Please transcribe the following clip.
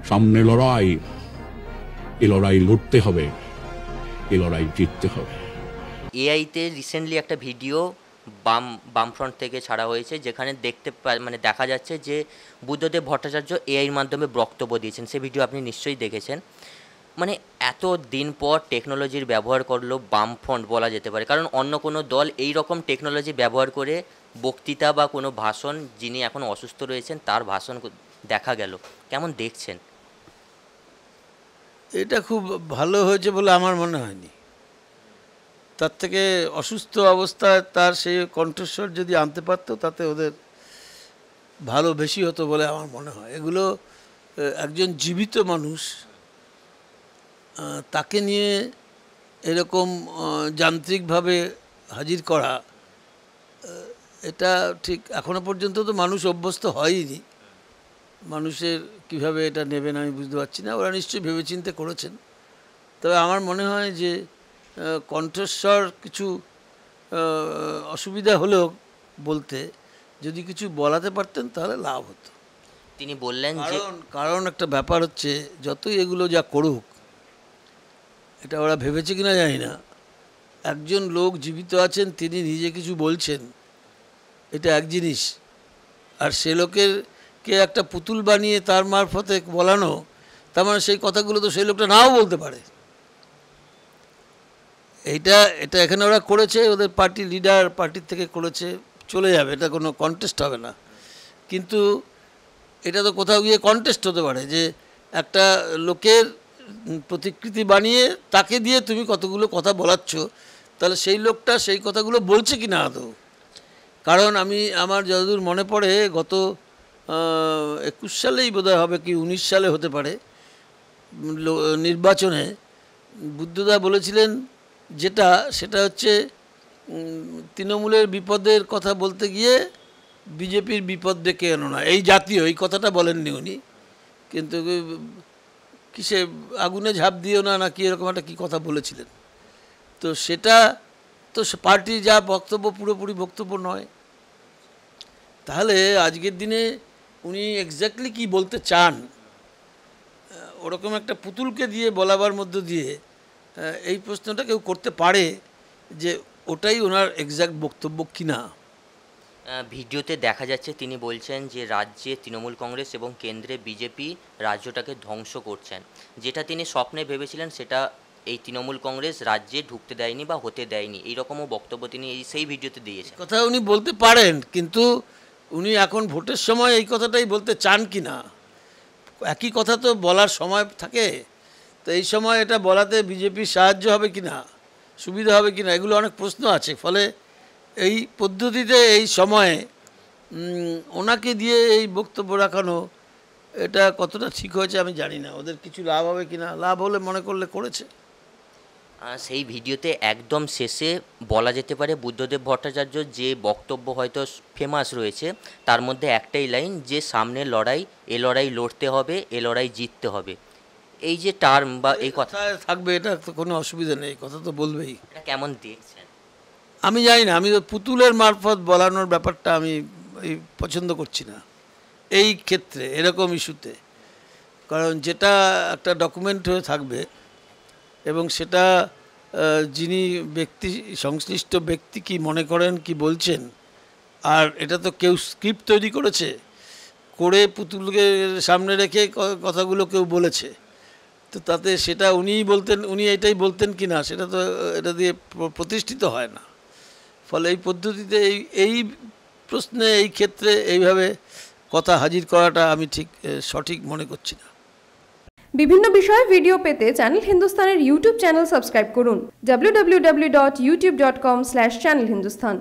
সামনে লড়াই, এ লড়াই লড়তে হবে, এ লড়াই জিততে হবে। এআইতে রিসেন্টলি একটা ভিডিও বামফ্রন্ট থেকে ছাড়া হয়েছে, যেখানে দেখা যাচ্ছে যে বুদ্ধদেব ভট্টাচার্য এআইয়ের মাধ্যমে বক্তব্য দিয়েছেন। সেই ভিডিও আপনি নিশ্চয়ই দেখেছেন। মানে এত দিন পর টেকনোলজির ব্যবহার করলো বামফ্রন্ট বলা যেতে পারে, কারণ অন্য কোনো দল এই রকম টেকনোলজি ব্যবহার করে বক্তৃতা বা কোনো ভাষণ, যিনি এখন অসুস্থ রয়েছেন তার ভাষণ দেখা গেল। কেমন দেখছেন? এটা খুব ভালো হয়েছে বলে আমার মনে হয়নি। তার থেকে অসুস্থ অবস্থায় তার সেই কণ্ঠস্বর যদি আনতে পারতো তাতে ওদের ভালো বেশি হতো বলে আমার মনে হয়। এগুলো একজন জীবিত মানুষ, তাকে নিয়ে এরকম যান্ত্রিকভাবে হাজির করা, এটা ঠিক এখনো পর্যন্ত তো মানুষ অভ্যস্ত হয়নি। মানুষের কিভাবে এটা নেবেন আমি বুঝতে পারছি না। ওরা নিশ্চয়ই ভেবেচিন্তে করেছেন। তবে আমার মনে হয় যে কণ্ঠস্বর কিছু অসুবিধা হলেও বলতে, যদি কিছু বলাতে পারতেন তাহলে লাভ হতো। তিনি বললেন যে কারণ একটা ব্যাপার হচ্ছে, যতই এগুলো যা করুক, এটা ওরা ভেবেছে কিনা জানি না, একজন লোক জীবিত আছেন, তিনি নিজে কিছু বলছেন, এটা এক জিনিস। আর সে লোকের কে একটা পুতুল বানিয়ে তার মারফতে বলানো, তার মানে সেই কথাগুলো তো সেই লোকটা নাও বলতে পারে। এটা এখানে ওরা করেছে, ওদের পার্টি লিডার পার্টির থেকে করেছে, চলে যাবে, এটা কোনো কন্টেস্ট হবে না। কিন্তু এটা তো কোথাও গিয়ে কন্টেস্ট হতে পারে যে একটা লোকের প্রতিকৃতি বানিয়ে তাকে দিয়ে তুমি কতগুলো কথা বলাচ্ছ, তাহলে সেই লোকটা সেই কথাগুলো বলছে কি না আদৌ। কারণ আমার যতদূর মনে পড়ে, গত 21 সালেই বোধহয় হবে কি 19 সালে হতে পারে, নির্বাচনে বুদ্ধদা বলেছিলেন সেটা হচ্ছে তৃণমূলের বিপদের কথা বলতে গিয়ে বিজেপির বিপদ ডেকে এনো না। এই জাতীয় এই কথাটা বলেননি উনি, কিন্তু কিসে আগুনে ঝাঁপ দিও না কি এরকম একটা কী কথা বলেছিলেন। তো সেটা তো পার্টির যা বক্তব্য পুরোপুরি বক্তব্য নয়। তাহলে আজকের দিনে উনি এক্স্যাক্টলি কি বলতে চান, ওরকম একটা পুতুলকে দিয়ে বলাবার মধ্য দিয়ে এই প্রশ্নটা কেউ করতে পারে যে ওটাই ওনার এক্স্যাক্ট বক্তব্য কিনা। ভিডিওতে দেখা যাচ্ছে তিনি বলছেন যে রাজ্যে তৃণমূল কংগ্রেস এবং কেন্দ্রে বিজেপি রাজ্যটাকে ধ্বংস করছেন। যেটা তিনি স্বপ্নে ভেবেছিলেন সেটা এই তৃণমূল কংগ্রেস রাজ্যে ঢুকতে দেয়নি বা হতে দেয়নি, এইরকমও বক্তব্য তিনি সেই ভিডিওতে দিয়েছেন। কথা উনি বলতে পারেন, কিন্তু উনি এখন ভোটের সময় এই কথাটাই বলতে চান কি না। একই কথা তো বলার সময় থাকে, তো এই সময় এটা বলাতে বিজেপির সাহায্য হবে কি না, সুবিধা হবে কি না, এগুলো অনেক প্রশ্ন আছে। ফলে এই পদ্ধতিতে এই সময়ে ওনাকে দিয়ে এই বক্তব্য রাখানো, এটা কতটা ঠিক হয়েছে আমি জানি না। ওদের কিছু লাভ হবে কি না, লাভ হলে মনে করলে করেছে। সেই ভিডিওতে একদম শেষে বলা যেতে পারে বুদ্ধদেব ভট্টাচার্য যে বক্তব্য হয়তো ফেমাস রয়েছে, তার মধ্যে একটাই লাইন যে সামনে লড়াই, এ লড়াই লড়তে হবে, এ লড়াই জিততে হবে। এই যে টার্ম বা এই কথা থাকবে, এটা তো কোনো অসুবিধা নেই, কথা তো বলবেই। এটা কেমন দেখছেন? আমি জানি না, আমি পুতুলের মারফত বলানোর ব্যাপারটা আমি পছন্দ করছি না এই ক্ষেত্রে, এরকম ইস্যুতে। কারণ যেটা একটা ডকুমেন্ট হয়ে থাকবে এবং সেটা যিনি সংশ্লিষ্ট ব্যক্তি কি মনে করেন কি বলছেন, আর এটা তো কেউ স্ক্রিপ্ট তৈরি করেছে, করে পুতুলকে সামনে রেখে কথাগুলো কেউ বলেছে, তো তাতে সেটা উনি এটাই বলতেন কি না, সেটা তো এটা দিয়ে প্রতিষ্ঠিত হয় না। ফলে এই পদ্ধতিতে এই প্রশ্নে এই ক্ষেত্রে এইভাবে কথা হাজির করাটা আমি ঠিক সঠিক মনে করছি না। বিভিন্ন বিষয়ে ভিডিও পেতে চ্যানেল হিন্দুস্তানের ইউটিউব চ্যানেল সাবস্ক্রাইব করুন www.youtube.com/channelhindustan।